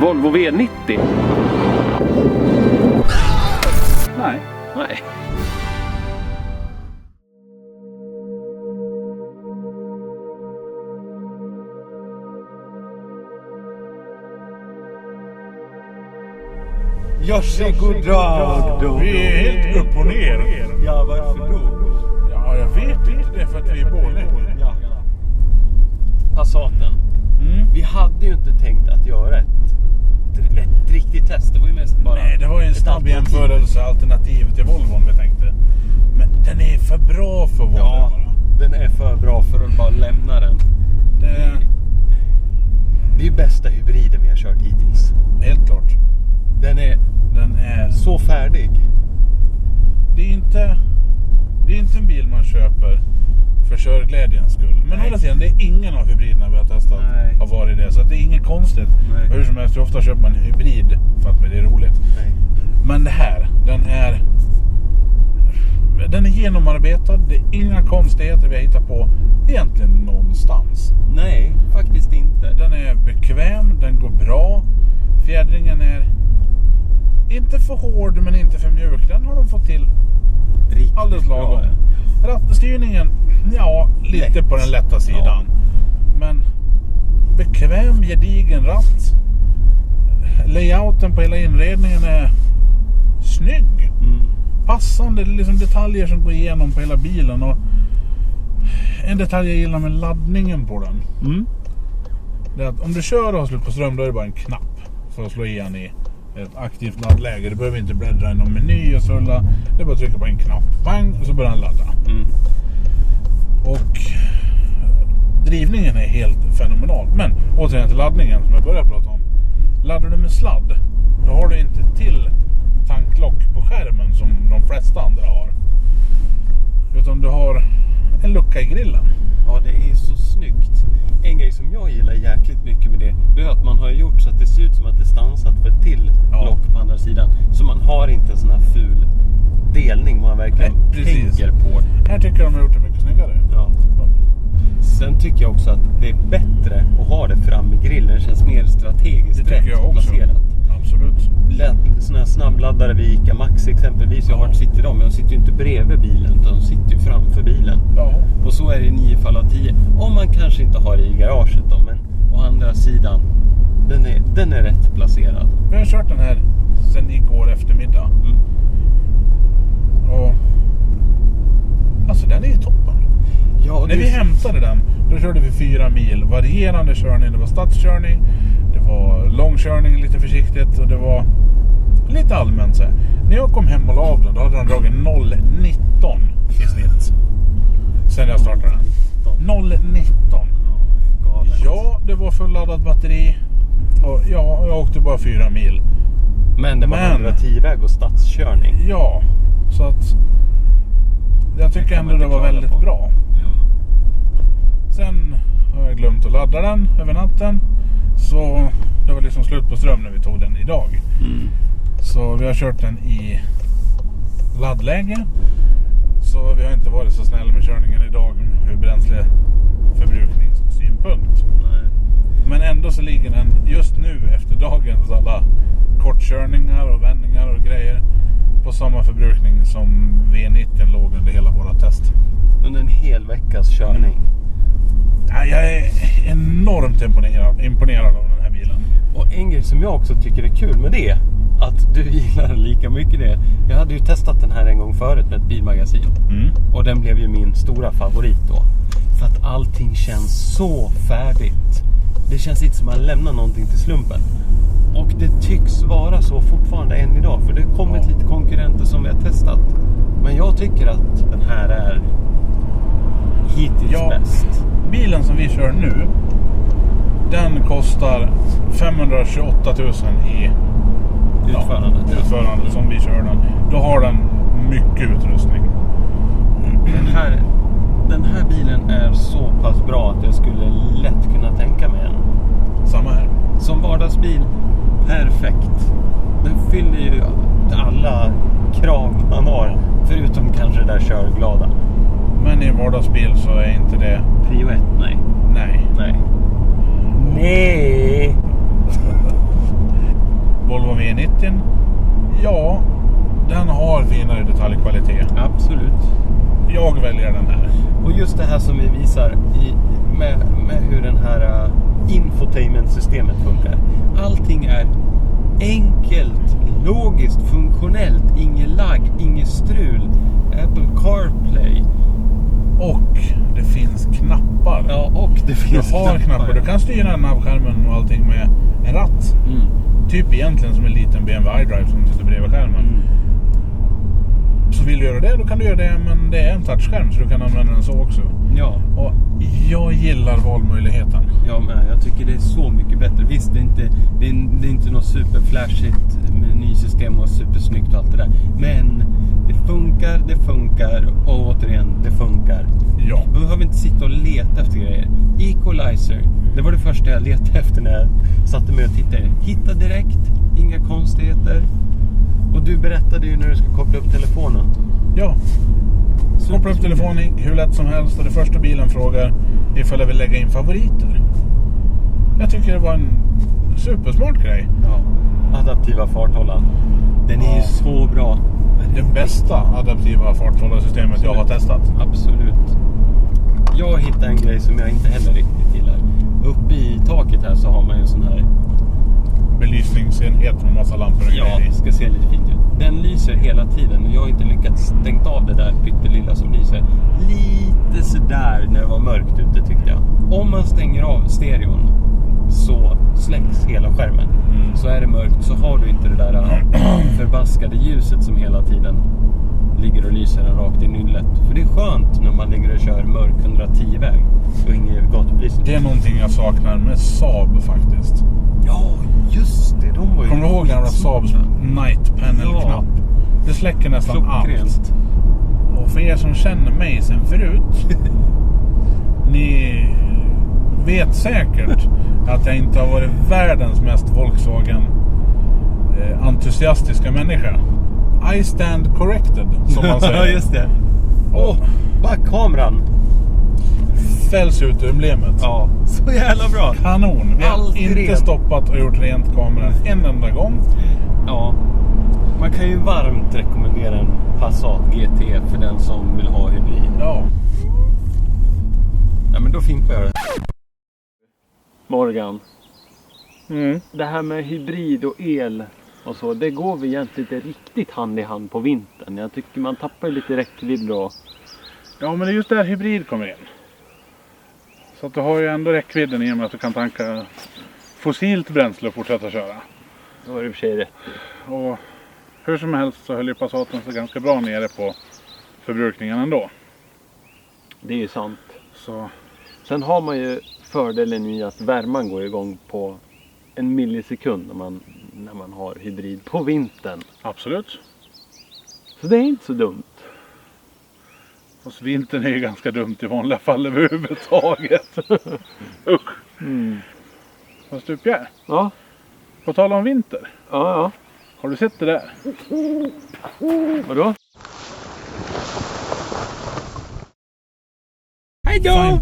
Volvo V90? Nej. Nej. Varsågod då. Vi är helt upp och ner. Ja, varför då? Ja, jag vet inte. Det är för att vi är i Borlänge. Ja. Passaten. Vi hade ju inte tänkt att göra ett riktigt test. Det var ju mest bara... Nej, det var ju en snabb jämförelse alternativ till Volvon vi tänkte. Men den är för bra för Volvo. Ja, den är för bra för att bara lämna den. Det är ju bästa hybriden vi har kört hittills. Helt klart. Den är så färdig. Det är inte en bil man köper för körglädjens skull. Men å andra sidan, det är ingen av hybriderna vi har testat har varit det. Så att det är inget konstigt. Och hur som helst, ofta köper man en hybrid för att det är roligt. Nej. Men det här, den är genomarbetad. Det är inga konstigheter vi har hittat på egentligen någonstans. Nej, faktiskt inte. Den är bekväm, den går bra. Fjädringen är inte för hård men inte för mjuk. Den har de fått till Riktigt alldeles lagom. bra. Rattstyrningen, ja, lite Lätt. på den lätta sidan. Men bekväm, gedigen ratt. Layouten på hela inredningen är snygg. Passande, det är liksom detaljer som går igenom på hela bilen. Och en detalj jag gillar med laddningen på den. Det är att om du kör och har slut på ström, då är det bara en knapp för att slå igen i ett aktivt laddläge. Du behöver inte bläddra i någon meny och sulla. Det är bara att trycka på en knapp. Bang, och så börjar den ladda. Och drivningen är helt fenomenal. Men återigen till laddningen som jag började prata om. Laddar du med sladd, då har du inte till tanklock på skärmen som de flesta andra har. Utan du har en lucka i grillen. Ja, det är så snyggt. En grej som jag gillar jäkligt mycket med det är att man har gjort så att det ser ut som att det stansat för ett till lock på andra sidan. Så man har inte en sån här ful delning man verkligen tänker på. Här tycker jag de har gjort det mycket snyggare. Ja. Sen tycker jag också att det är bättre att ha det fram i grillen. Det känns mer strategiskt det tycker jag också. placerat. Absolut. Såna här snabbladdare vid ICA Max exempelvis. Ja. Vart sitter de? De sitter ju inte bredvid bilen utan de sitter ju framför bilen. Ja. Och så är det i 9 fall av 10. Om man kanske inte har det i garaget då. Men å andra sidan, den är rätt placerad. Jag har kört den här sedan igår eftermiddag. Och alltså den är ju toppen. Ja, när vi hämtade den, då körde vi 4 mil. Varierande körning. Det var stadskörning. Det var långkörning lite försiktigt. Och det var lite allmänt så här. När jag kom hem och la av den, då hade den dragit 0,19 i snitt. Sen jag startade den. 0,19. Ja, det var fulladdat batteri. Och ja, jag åkte bara 4 mil. Men det var 110-väg och stadskörning. Ja, så att jag tycker ändå det var väldigt bra. Sen har jag glömt att ladda den över natten. Så det var liksom slut på ström när vi tog den idag. Så vi har kört den i laddläge. Så vi har inte varit så snälla med körningen idag ur bränsleförbrukningssynpunkt. Nej. Men ändå så ligger den just nu efter dagens alla kortkörningar och vändningar och grejer på samma förbrukning som V90 låg under hela våra test. Under en hel veckas körning. Ja, jag är enormt imponerad av den här bilen. Och en grej som jag också tycker är kul med det, att du gillar lika mycket det. Jag hade ju testat den här en gång förut med ett bilmagasin. Och den blev ju min stora favorit då. För att allting känns så färdigt. Det känns inte som att man lämnar någonting till slumpen. Och det tycks vara så fortfarande än idag. För det har kommit lite konkurrenter som vi har testat. Men jag tycker att den här är hittills bäst. Bilen som vi kör nu, den kostar 528 000 i utförandet som vi kör den. Då har den mycket utrustning. Den här bilen är så pass bra att jag skulle lätt kunna tänka mig den. Samma här. Som vardagsbil, perfekt. Den fyller ju alla krav man har, förutom kanske det där körglada. Men i en vardagsbil så är inte det prio 1, nej. Nej. finare detaljkvalitet. Absolut. Jag väljer den här. Och just det här som vi visar med hur den här infotainment-systemet funkar. Allting är enkelt, logiskt, funktionellt, inget lagg, inget strul. Apple CarPlay. Och det finns knappar. Ja, och det finns Du har knappar. Du kan styra navskärmen och allting med en ratt. Typ egentligen som en liten BMW iDrive som sitter bredvid skärmen. Så vill du göra det, då kan du göra det, men det är en touchskärm så du kan använda den så också. Ja. Och jag gillar valmöjligheten. Ja, men jag tycker det är så mycket bättre. Visst, det är inte något superflashigt menysystem och supersnyggt och allt det där. Men det funkar och återigen, det funkar. Ja. Du behöver inte sitta och leta efter grejer. Equalizer, det var det första jag letade efter när jag satte mig och tittade. Hitta direkt, inga konstigheter. Och du berättade ju när du ska koppla upp telefonen. Ja. Koppla upp telefonen hur lätt som helst. Och det första bilen frågar ifall jag vill lägga in favoriter. Jag tycker det var en supersmart grej. Ja. Adaptiva farthållaren. Den är ju så bra. Det bästa adaptiva farthållarsystemet jag har testat. Absolut. Jag hittade en grej som jag inte heller riktigt gillar. Uppe i taket här så har man ju en sån här belysningsenhet med massa lampor och grejer. Ja, det ska se lite fint ut. Den lyser hela tiden och jag har inte lyckats stängt av det där pyttelilla som lyser. Lite sådär när det var mörkt ute tyckte jag. Om man stänger av stereon så släcks hela skärmen. Så är det mörkt så har du inte det där förbaskade ljuset som hela tiden ligger och lyser den rakt i nyllet. För det är skönt när man ligger och kör mörk 110-väg och ingen gatubelysning. Det är någonting jag saknar med Saab faktiskt. Ja, just det. De var ju... Kommer du ihåg gamla Saabs Night Panel-knapp? Det släcker nästan allt. Och för er som känner mig sen förut, ni vet säkert att jag inte har varit världens mest Volkswagen-entusiastiska människa. I stand corrected, som man säger. Ja, just det. Backkameran. Fälls ut ur emblemet. Ja, så jävla bra. Kanon. Vi har inte stoppat och gjort rent kameran en enda gång. Ja. Man kan ju varmt rekommendera en Passat GT för den som vill ha hybrid. Ja. Ja, men då fimpar jag det. Morgan. Det här med hybrid och el och så, det går vi egentligen inte riktigt hand i hand på vintern. Jag tycker man tappar lite räckvidd då. Ja, men det är just där hybrid kommer in. Så att du har ju ändå räckvidden i och med att du kan tanka fossilt bränsle och fortsätta köra. Då är det i och för sig rätt. Och hur som helst så höll ju Passaten sig ganska bra nere på förbrukningen ändå. Det är ju sant. Så. Sen har man ju fördelen i att värman går igång på en millisekund när man har hybrid på vintern. Absolut. Så det är inte så dumt. Fast vintern är ju ganska dumt i vanliga fall överhuvudtaget. Usch. Fast du Pierre. Ja. På tal om vinter. Ja. Har du sett det där? Vadå? Hej då!